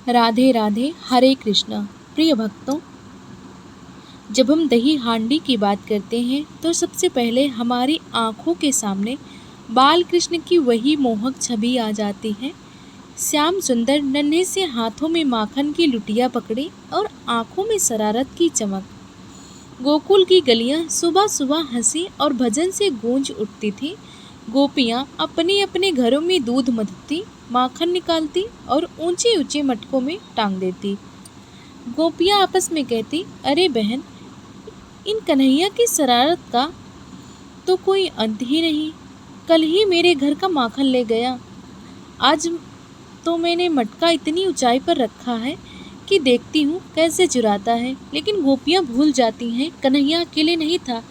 राधे राधे, हरे कृष्णा। प्रिय भक्तों, जब हम दही हांडी की बात करते हैं तो सबसे पहले हमारी आंखों के सामने बाल कृष्ण की वही मोहक छवि आ जाती है। श्याम सुंदर नन्हे से हाथों में माखन की लुटिया पकड़े और आंखों में शरारत की चमक। गोकुल की गलियां सुबह सुबह हंसी और भजन से गूंज उठती थी। गोपियां अपने अपने घरों में दूध मथती, माखन निकालती और ऊंचे ऊंचे मटकों में टांग देती। गोपियां आपस में कहती, अरे बहन, इन कन्हैया की शरारत का तो कोई अंत ही नहीं। कल ही मेरे घर का माखन ले गया, आज तो मैंने मटका इतनी ऊंचाई पर रखा है कि देखती हूँ कैसे चुराता है। लेकिन गोपियाँ भूल जाती हैं, कन्हैया अकेले नहीं था,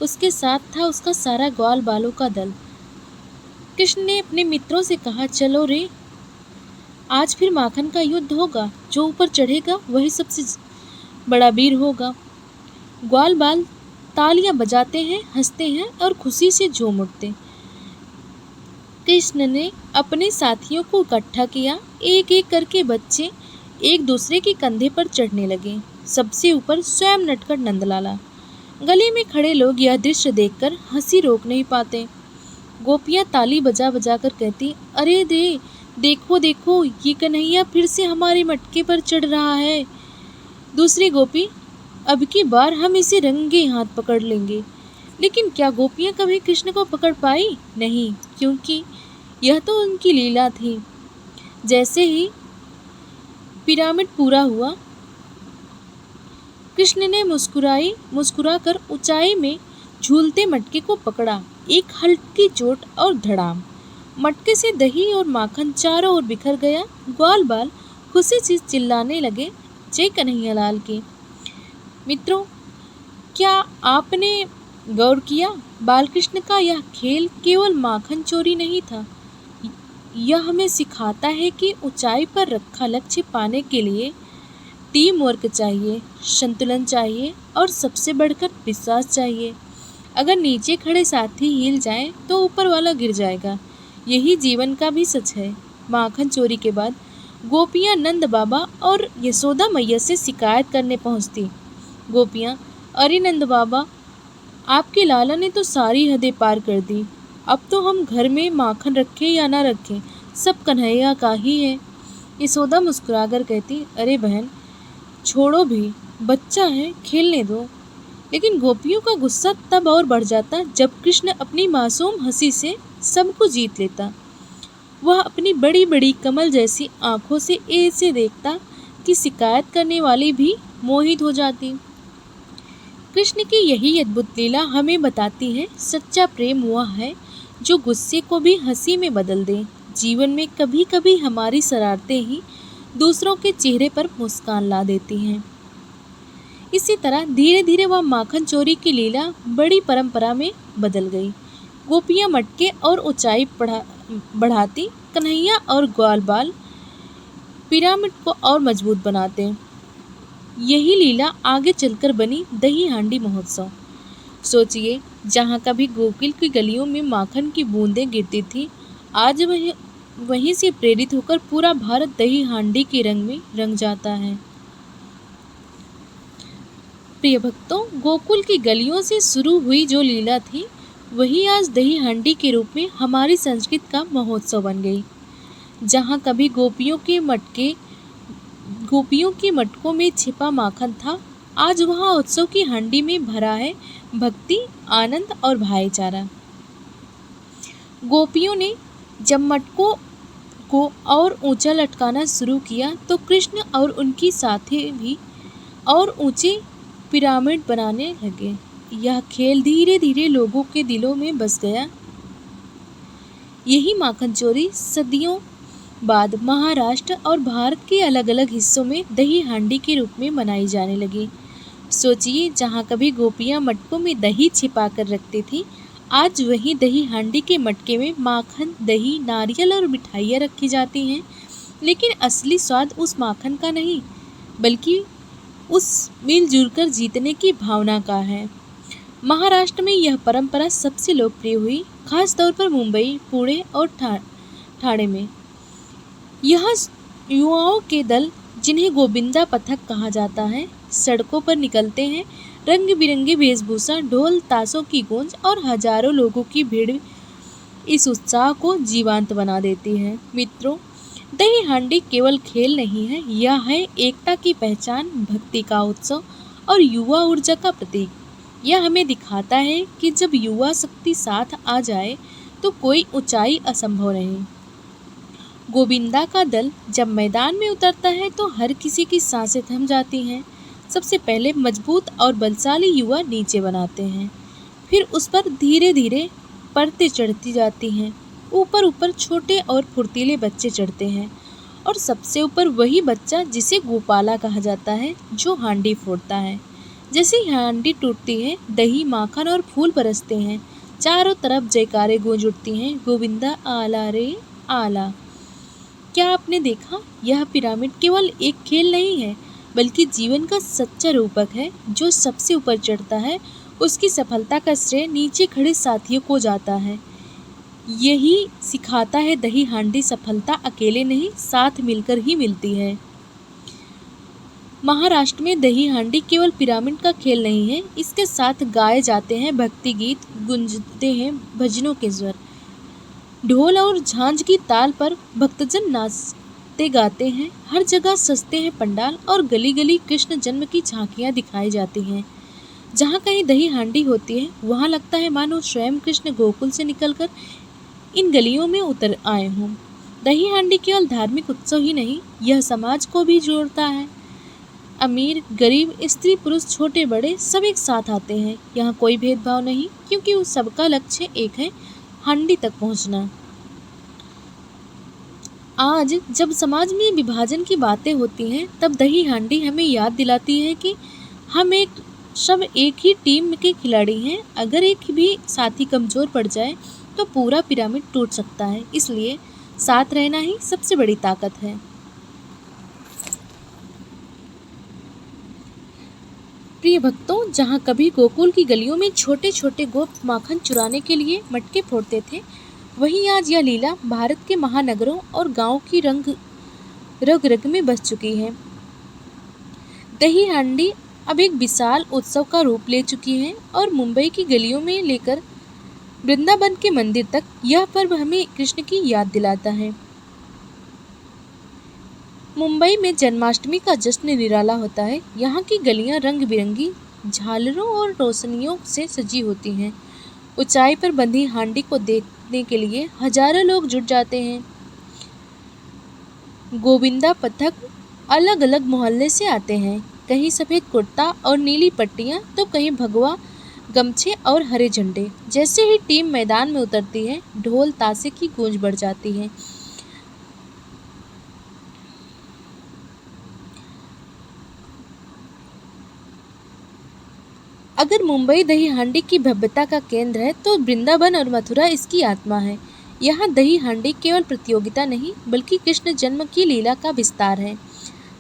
उसके साथ था उसका सारा ग्वाल बालों का दल। कृष्ण ने अपने मित्रों से कहा, चलो रे, आज फिर माखन का युद्ध होगा। जो ऊपर चढ़ेगा वही सबसे बड़ा वीर होगा। ग्वाल बाल तालियां बजाते हैं, हंसते हैं और खुशी से झूम उठते। कृष्ण ने अपने साथियों को इकट्ठा किया। एक एक करके बच्चे एक दूसरे के कंधे पर चढ़ने लगे। सबसे ऊपर स्वयं नटखट नंदलाला। गली में खड़े लोग यह दृश्य देखकर हंसी रोक नहीं पाते। गोपियां ताली बजा बजा कर कहती, अरे रे, देखो देखो, ये कन्हैया फिर से हमारे मटके पर चढ़ रहा है। दूसरी गोपी, अब की बार हम इसे रंगे हाथ पकड़ लेंगे। लेकिन क्या गोपियां कभी कृष्ण को पकड़ पाई? नहीं, क्योंकि यह तो उनकी लीला थी। जैसे ही पिरामिड पूरा हुआ, कृष्ण ने मुस्कुराकर ऊंचाई में झूलते मटके को पकड़ा। एक हल्की चोट और धड़ाम, मटके से दही और माखन चारों ओर बिखर गया। ग्वाल बाल खुशी से चिल्लाने लगे, जय कन्हैया लाल की। मित्रों, क्या आपने गौर किया, बालकृष्ण का यह खेल केवल माखन चोरी नहीं था। यह हमें सिखाता है कि ऊंचाई पर रखा लक्ष्य पाने के लिए टीम वर्क चाहिए, संतुलन चाहिए और सबसे बढ़कर विश्वास चाहिए। अगर नीचे खड़े साथी हिल जाएं तो ऊपर वाला गिर जाएगा। यही जीवन का भी सच है। माखन चोरी के बाद गोपियां नंद बाबा और यशोदा मैया से शिकायत करने पहुंचती। गोपियां, अरे नंद बाबा, आपके लाला ने तो सारी हदें पार कर दी। अब तो हम घर में माखन रखें या ना रखें, सब कन्हैया का ही है। यशोदा मुस्कुराकर कहती, अरे बहन, छोड़ो भी, बच्चा है, खेलने दो। लेकिन गोपियों का गुस्सा तब और बढ़ जाता जब कृष्ण अपनी मासूम हंसी से सबको जीत लेता। वह अपनी बड़ी बड़ी कमल जैसी आंखों से ऐसे देखता कि शिकायत करने वाली भी मोहित हो जाती। कृष्ण की यही अद्भुत लीला हमें बताती है, सच्चा प्रेम वह है जो गुस्से को भी हंसी में बदल दे। जीवन में कभी कभी हमारी शरारतें ही दूसरों के चेहरे पर मुस्कान ला देती हैं। इसी तरह धीरे धीरे वह माखन चोरी की लीला बड़ी परंपरा में बदल गई। गोपियां मटके और ऊंचाई बढ़ाती, कन्हैया और ग्वाल बाल पिरामिड को और मजबूत बनाते। यही लीला आगे चलकर बनी दही हांडी महोत्सव। सोचिए, जहाँ कभी गोकुल की गलियों में माखन की बूंदें गिरती थी, आज वहीं से प्रेरित होकर पूरा भारत दही हांडी के रंग में रंग जाता है। प्रिय भक्तों, गोकुल की गलियों से शुरू हुई जो लीला थी, वही आज दही हांडी के रूप में हमारी संस्कृति का महोत्सव बन गई। जहाँ कभी गोपियों के मटकों में छिपा माखन था, आज वहाँ उत्सव की हांडी में भरा है भक्ति, आनंद और भाईचारा। गोपियों ने जब मटकों को और ऊंचा लटकाना शुरू किया तो कृष्ण और उनकी साथी भी और ऊंचे पिरामिड बनाने लगे। यह खेल धीरे धीरे लोगों के दिलों में बस गया। यही माखन चोरी सदियों बाद महाराष्ट्र और भारत के अलग अलग हिस्सों में दही हांडी के रूप में मनाई जाने लगी। सोचिए, जहाँ कभी गोपियाँ मटकों में दही छिपा कर रखती थी, आज वही दही हांडी के मटके में माखन, दही, नारियल और मिठाइयाँ रखी जाती हैं। लेकिन असली स्वाद उस माखन का नहीं, बल्कि उस मिलजुल कर जीतने की भावना का है। महाराष्ट्र में यह परंपरा सबसे लोकप्रिय हुई, खास तौर पर मुंबई, पुणे और ठाणे में। यहाँ युवाओं के दल जिन्हें गोविंदा पथक कहा जाता है, सड़कों पर निकलते हैं। रंग बिरंगी वेशभूषा, ढोल ताशों की गूंज और हजारों लोगों की भीड़ इस उत्साह को जीवंत बना देती है। मित्रों, दही हांडी केवल खेल नहीं है, यह है एकता की पहचान, भक्ति का उत्सव और युवा ऊर्जा का प्रतीक। यह हमें दिखाता है कि जब युवा शक्ति साथ आ जाए तो कोई ऊंचाई असंभव नहीं। गोविंदा का दल जब मैदान में उतरता है तो हर किसी की सांसें थम जाती हैं। सबसे पहले मजबूत और बलशाली युवा नीचे बनाते हैं, फिर उस पर धीरे धीरे परतें चढ़ती जाती हैं। ऊपर ऊपर छोटे और फुर्तीले बच्चे चढ़ते हैं और सबसे ऊपर वही बच्चा जिसे गोपाला कहा जाता है, जो हांडी फोड़ता है। जैसे ही हांडी टूटती है, दही, माखन और फूल बरसते हैं। चारों तरफ जयकारे गूंज उठती हैं, गोविंदा आला रे आला। क्या आपने देखा, यह पिरामिड केवल एक खेल नहीं है, बल्कि जीवन का सच्चा रूपक है। जो सबसे ऊपर चढ़ता है, उसकी सफलता का श्रेय नीचे खड़े साथियों को जाता है। यही सिखाता है दही हांडी सफलता अकेले नहीं, साथ मिलकर ही मिलती है। महाराष्ट्र में दही हांडी केवल पिरामिड का खेल नहीं है, इसके साथ गाए जाते हैं भक्ति गीत, गूंजते हैं भजनों के स्वर। ढोल और झांझ की ताल पर भक्तजन नाचते गाते हैं। हर जगह सजते हैं पंडाल और गली गली कृष्ण जन्म की झांकियां दिखाई जाती हैं। जहाँ कहीं दही हांडी होती है, वहाँ लगता है मानो स्वयं कृष्ण गोकुल से निकलकर इन गलियों में उतर आए हों। दही हांडी केवल धार्मिक उत्सव ही नहीं, यह समाज को भी जोड़ता है। अमीर गरीब, स्त्री पुरुष, छोटे बड़े सब एक साथ आते हैं। यहाँ कोई भेदभाव नहीं, क्योंकि उस सबका लक्ष्य एक है, हांडी तक पहुँचना। आज जब समाज में विभाजन की बातें होती हैं, तब दही हांडी हमें याद दिलाती है कि हम सब एक ही टीम के खिलाड़ी हैं। अगर एक भी साथी कमजोर पड़ जाए तो पूरा पिरामिड टूट सकता है। इसलिए साथ रहना ही सबसे बड़ी ताकत है। प्रिय भक्तों, जहाँ कभी गोकुल की गलियों में छोटे छोटे गोप माखन चुराने के लिए मटके फोड़ते थे, वहीं आज यह लीला भारत के महानगरों और गांवों की रग रग में बस चुकी है। दही हांडी अब एक विशाल उत्सव का रूप ले चुकी है और मुंबई की गलियों में लेकर वृंदावन के मंदिर तक यह पर्व हमें कृष्ण की याद दिलाता है। मुंबई में जन्माष्टमी का जश्न निराला होता है। यहाँ की गलियाँ रंग बिरंगी झालरों और रोशनियों से सजी होती हैं। ऊंचाई पर बंधी हांडी को देखने के लिए हजारों लोग जुट जाते हैं। गोविंदा पथक अलग अलग मोहल्ले से आते हैं, कहीं सफ़ेद कुर्ता और नीली पट्टियाँ, तो कहीं भगवा गमछे और हरे झंडे। जैसे ही टीम मैदान में उतरती है, ढोल ताशे की गूंज बढ़ जाती है। अगर मुंबई दही हांडी की भव्यता का केंद्र है, तो वृंदावन और मथुरा इसकी आत्मा है। यहाँ दही हांडी केवल प्रतियोगिता नहीं, बल्कि कृष्ण जन्म की लीला का विस्तार है।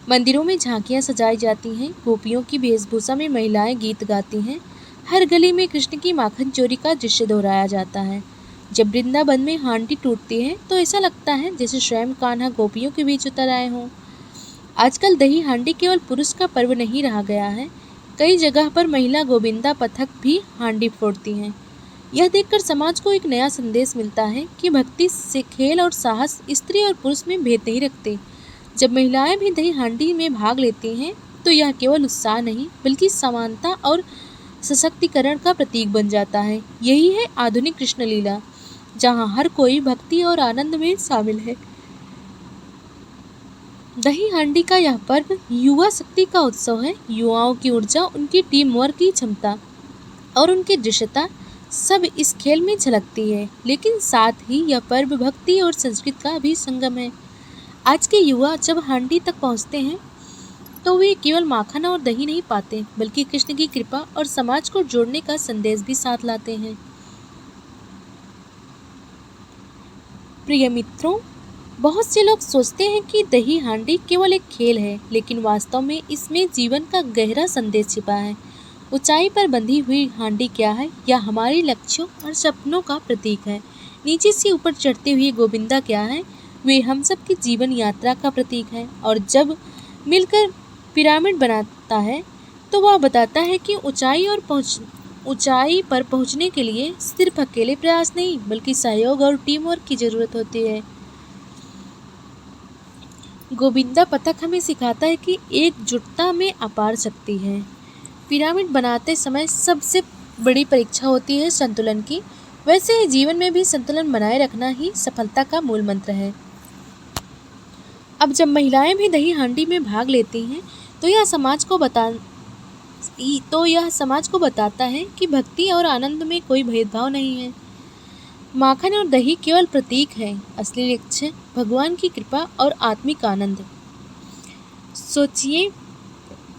मंदिरों में झांकियाँ सजाई जाती हैं, गोपियों की वेशभूषा में महिलाएं गीत गाती हैं। हर गली में कृष्ण की माखन चोरी का दृश्य दोहराया जाता है। जब वृंदावन में हांडी टूटती है, तो ऐसा लगता है जैसे स्वयं कान्हा गोपियों के बीच उतर आए हों। आजकल दही हांडी केवल पुरुष का पर्व नहीं रहा गया है, कई जगह पर महिला गोविंदा पथक भी हांडी फोड़ती हैं। यह देखकर समाज को एक नया संदेश मिलता है कि भक्ति से खेल और साहस स्त्री और पुरुष में भेद नहीं रखते। जब महिलाएं भी दही हांडी में भाग लेती हैं, तो यह केवल उत्साह नहीं, बल्कि समानता और सशक्तिकरण का प्रतीक बन जाता है। यही है आधुनिक कृष्ण लीला, जहाँ हर कोई भक्ति और आनंद में शामिल है। दही हांडी का यह पर्व युवा शक्ति का उत्सव है। युवाओं की ऊर्जा, उनकी टीम वर्क की क्षमता और उनकी दृश्यता सब इस खेल में झलकती है। लेकिन साथ ही यह पर्व भक्ति और संस्कृत का भी संगम है। आज के युवा जब हांडी तक पहुंचते हैं, तो वे केवल माखन और दही नहीं पाते, बल्कि कृष्ण की कृपा और समाज को जोड़ने का संदेश भी साथ लाते हैं। प्रिय मित्रों, बहुत से लोग सोचते हैं कि दही हांडी केवल एक खेल है, लेकिन वास्तव में इसमें जीवन का गहरा संदेश छिपा है। ऊंचाई पर बंधी हुई हांडी क्या है? यह हमारे लक्ष्यों और सपनों का प्रतीक है। नीचे से ऊपर चढ़ते हुए गोविंदा क्या है? वे हम सब की जीवन यात्रा का प्रतीक है। और जब मिलकर पिरामिड बनाता है, तो वह बताता है कि ऊंचाई पर पहुंचने के लिए सिर्फ अकेले प्रयास नहीं बल्कि सहयोग और टीम वर्क की जरूरत होती है। गोविंदा पथक हमें सिखाता है कि एकजुटता में अपार शक्ति है। पिरामिड बनाते समय सबसे बड़ी परीक्षा होती है संतुलन की। वैसे ही जीवन में भी संतुलन बनाए रखना ही सफलता का मूल मंत्र है। अब जब महिलाएं भी दही हांडी में भाग लेती हैं तो यह समाज को बताता है कि भक्ति और आनंद में कोई भेदभाव नहीं है। माखन और दही केवल प्रतीक है, असली लक्ष्य भगवान की कृपा और आत्मिक आनंद। सोचिए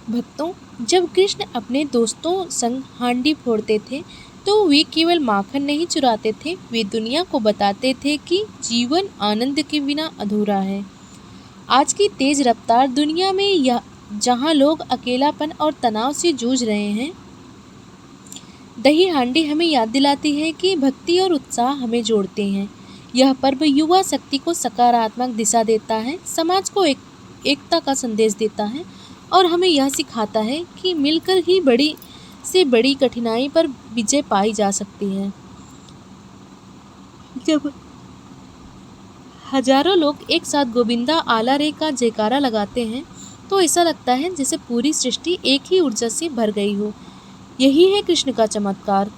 भक्तों, जब कृष्ण अपने दोस्तों संग हांडी फोड़ते थे तो वे केवल माखन नहीं चुराते थे, वे दुनिया को बताते थे कि जीवन आनंद के बिना अधूरा है। आज की तेज रफ्तार दुनिया में जहां लोग अकेलापन और तनाव से जूझ रहे हैं, दही हांडी हमें याद दिलाती है कि भक्ति और उत्साह हमें जोड़ते हैं। यह पर्व युवा शक्ति को सकारात्मक दिशा देता है, समाज को एकता का संदेश देता है और हमें यह सिखाता है कि मिलकर ही बड़ी से बड़ी कठिनाई पर विजय पाई जा सकती है। जब हजारों लोग एक साथ गोविंदा आला रे का जयकारा लगाते हैं तो ऐसा लगता है जैसे पूरी सृष्टि एक ही ऊर्जा से भर गई हो। यही है कृष्ण का चमत्कार।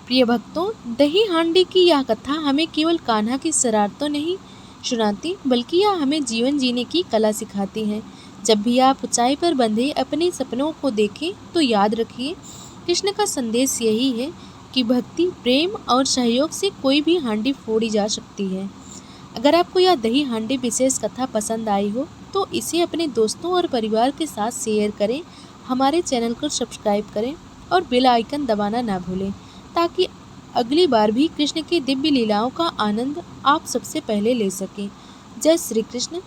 प्रिय भक्तों, दही हांडी की यह कथा हमें केवल कान्हा की शरारतों नहीं सुनाती बल्कि यह हमें जीवन जीने की कला सिखाती है। जब भी आप ऊंचाई पर बंधे अपने सपनों को देखें तो याद रखिए, कृष्ण का संदेश यही है कि भक्ति, प्रेम और सहयोग से कोई भी हांडी फोड़ी जा सकती है। अगर आपको यह दही हांडी विशेष कथा पसंद आई हो तो इसे अपने दोस्तों और परिवार के साथ शेयर करें। हमारे चैनल को सब्सक्राइब करें और बेल आइकन दबाना ना भूलें ताकि अगली बार भी कृष्ण की दिव्य लीलाओं का आनंद आप सबसे पहले ले सकें। जय श्री कृष्ण।